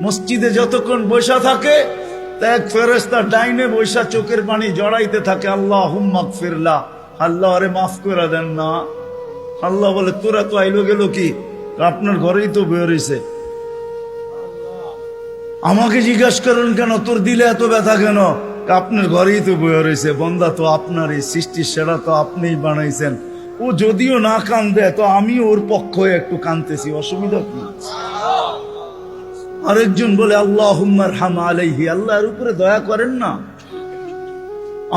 মসজিদে যতক্ষণ বসা থাকে এক ফেরেশতা ডাইনে বৈশা চোখের পানি জড়াইতে থাকে, আল্লাহুম্মা গফিরলা, আল্লাহ আরে মাফ করে দেন না। আল্লাহ বলে তোরা তো আইলো গেল কি, আপনার ঘরেই তো বের হইছে, আমাকে জিজ্ঞাসা করেন কেন তোর দিলে এত ব্যথা কেন? আপনার ঘরেই তো বের হইছে, বন্দা তো আপনারই সৃষ্টির সেরা, তো আপনিই বানাইছেন। ও যদিও না কান্দে তো আমি ওর পক্ষ হয়ে একটু কান্দতেছি, অসুবিধা কি? আরেকজন বলে আল্লাহুম্মা আরহাম আলাইহি, আল্লাহর উপরে দয়া করেন না।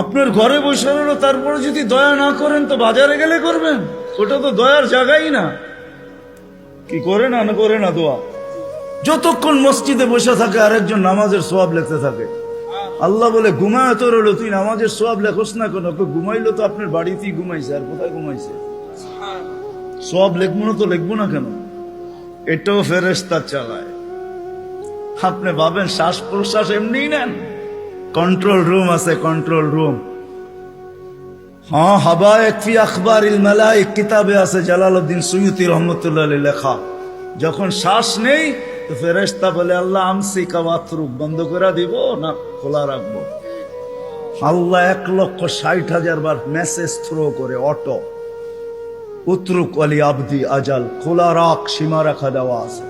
আপনার ঘরে বসে রইল, তারপরে যদি দয়া না করেন তো বাজারে গেলে করবেন, ওটা তো দয়ার জায়গাই না। কি করে না করে না দোয়া? যতক্ষণ মসজিদে বসে থাকে আরেকজন নামাজের সওয়াব লিখতে থাকে। আল্লাহ বলে ঘুমায় তো রইল, তুই নামাজের সওয়াব লেখোস না কেন? ঘুমাইলো তো আপনার বাড়িতেই ঘুমাইছে, আর কোথায় ঘুমাইছে? সওয়াব লিখবো না তো লিখবো না কেন? এটাও ফেরেশতা চালায়। আপনি ভাবেন শ্বাস প্রশ্বাস এমনি নেন? কন্ট্রোল রুম আছে, কন্ট্রোল রুম। হ্যাঁ, হাবায়েক ফি আখবারিল মালায়েক কিতাবে আছে, জালালউদ্দিন সুয়ুতী রহমাতুল্লাহ আলাইহি লেখা। যখন শ্বাস নেই তো ফেরেশতা বলে আল্লাহ আমসিকা ওয়াতরুক, বন্ধ করে দিব না খোলা রাখবো? আল্লাহ 1,60,000 বার মেসেজ থ্রো করে, অটো উতরুক আলী আবদি আজাল, খোলা রাখ, সীমা রেখা দেওয়া আছে।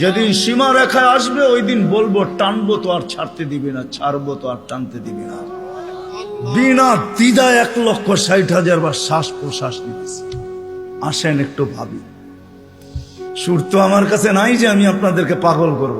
যেদিন সীমা রেখায় আসবে ওই দিন বলবো টানবো তো আর ছাড়তে দিবি না, ছাড়বো তো আর টানতে দিবি না। বিনা দ্বিধায় 1,60,000 বার শ্বাস প্রশ্বাস নিতেছি। আসেন একটু ভাবি। সুর তো আমার কাছে নাই যে আমি আপনাদেরকে পাগল করব।